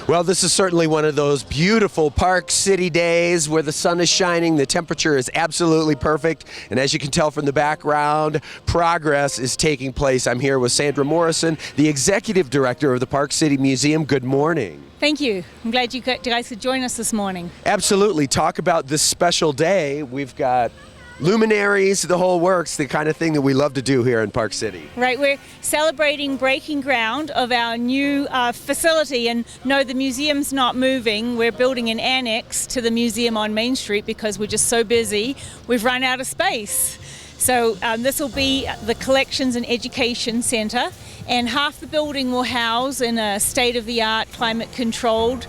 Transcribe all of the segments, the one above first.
Well, this is certainly one of those beautiful Park City days where the sun is shining, the temperature is absolutely perfect, and as you can tell from the background, progress is taking place. I'm here with Sandra Morrison, the Executive Director of the Park City Museum. Good morning. Thank you. I'm glad you guys could join us this morning. Absolutely. Talk about this special day. We've got luminaries, the whole works, the kind of thing that we love to do here in Park City. Right, we're celebrating breaking ground of our new facility, and no, the museum's not moving. We're building an annex to the museum on Main Street because we're just so busy. We've run out of space. So this will be the Collections and Education Center, and half the building will house in a state-of-the-art, climate-controlled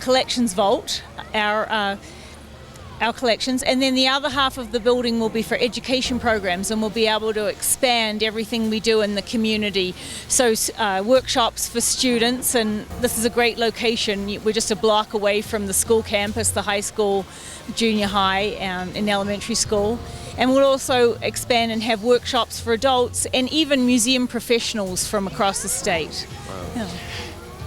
collections vault, our collections, and then the other half of the building will be for education programs, and we'll be able to expand everything we do in the community. So workshops for students, and this is a great location. We're just a block away from the school campus, the high school, junior high, and elementary school. And we'll also expand and have workshops for adults and even museum professionals from across the state. Wow. Yeah.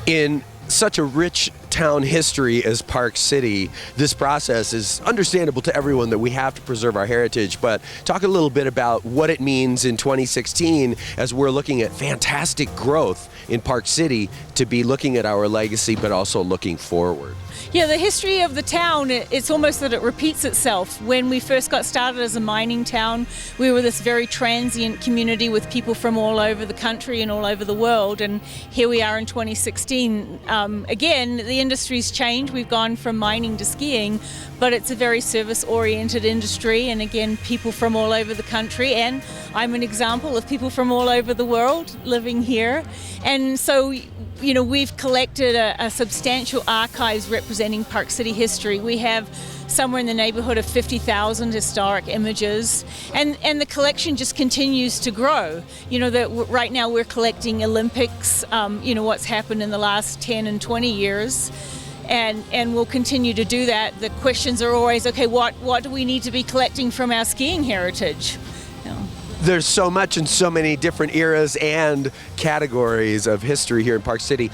In such a rich town history as Park City, this process is understandable to everyone that we have to preserve our heritage, but talk a little bit about what it means in 2016 as we're looking at fantastic growth in Park City to be looking at our legacy but also looking forward. Yeah, the history of the town, it's almost that it repeats itself. When we first got started as a mining town, we were this very transient community with people from all over the country and all over the world, and here we are in 2016. Again, the industry's changed. We've gone from mining to skiing, but it's a very service-oriented industry, and again, people from all over the country, and I'm an example of people from all over the world living here. And so, you know, we've collected a substantial archives representing Park City history. We have somewhere in the neighborhood of 50,000 historic images, and the collection just continues to grow. You know, right now we're collecting Olympics, you know, what's happened in the last 10 and 20 years. And we'll continue to do that. The questions are always, okay, what do we need to be collecting from our skiing heritage? You know. There's so much in so many different eras and categories of history here in Park City.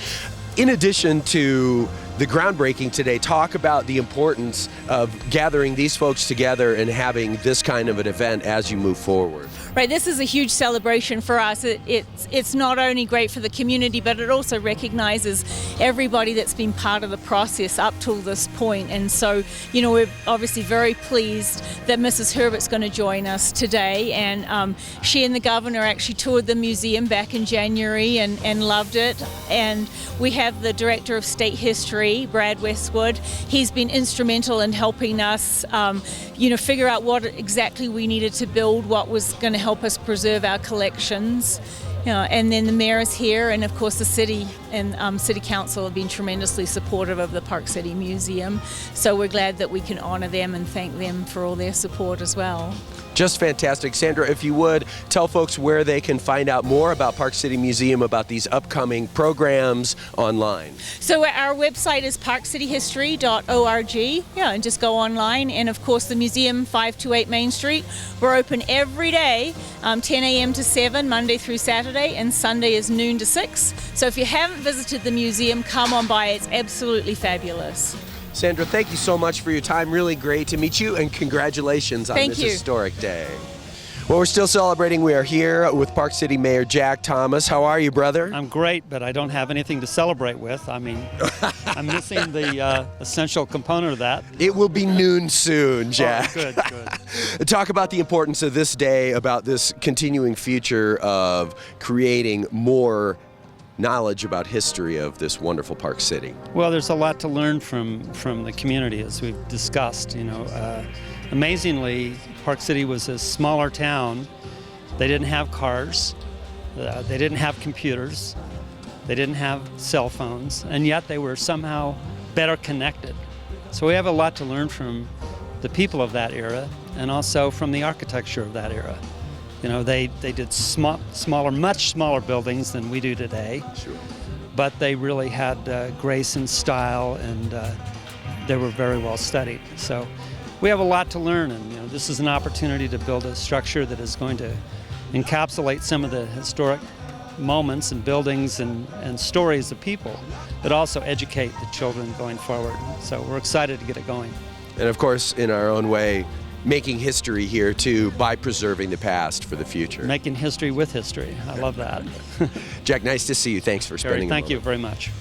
In addition to the groundbreaking today, talk about the importance of gathering these folks together and having this kind of an event as you move forward. Right, this is a huge celebration for us. It's not only great for the community, but it also recognizes everybody that's been part of the process up till this point. And so, you know, we're obviously very pleased that Mrs. Herbert's going to join us today. And she and the governor actually toured the museum back in January and loved it. And we have the Director of State History, Brad Westwood. He's been instrumental in helping us, you know, figure out what exactly we needed to build, what was going to help us preserve our collections. You know, and then the mayor is here, and of course the city and city council have been tremendously supportive of the Park City Museum. So we're glad that we can honor them and thank them for all their support as well. Just fantastic. Sandra, if you would, tell folks where they can find out more about Park City Museum, about these upcoming programs online. So our website is parkcityhistory.org. Yeah, and just go online. And of course the museum, 528 Main Street. We're open every day, 10 a.m. to 7, Monday through Saturday, and Sunday is noon to 6. So if you haven't visited the museum, come on by. It's absolutely fabulous. Sandra, thank you so much for your time. Really great to meet you, and congratulations on this historic day. Well, we're still celebrating. We are here with Park City Mayor Jack Thomas. How are you, brother? I'm great, but I don't have anything to celebrate with. I mean, I'm missing the essential component of that. It will be noon soon, Jack. Oh, good, good. Talk about the importance of this day, about this continuing future of creating more knowledge about history of this wonderful Park City. Well, there's a lot to learn from the community, as we've discussed. You know, amazingly, Park City was a smaller town. They didn't have cars, they didn't have computers, they didn't have cell phones, and yet they were somehow better connected. So we have a lot to learn from the people of that era, and also from the architecture of that era. You know, they did smaller, much smaller buildings than we do today. Sure. But they really had grace and style, and they were very well studied. So we have a lot to learn, and you know, this is an opportunity to build a structure that is going to encapsulate some of the historic moments and buildings and stories of people that also educate the children going forward. So we're excited to get it going. And of course, in our own way, making history here too by preserving the past for the future. Making history with history. I love that. Jack, nice to see you. Thanks for spending Thank a you moment. very much.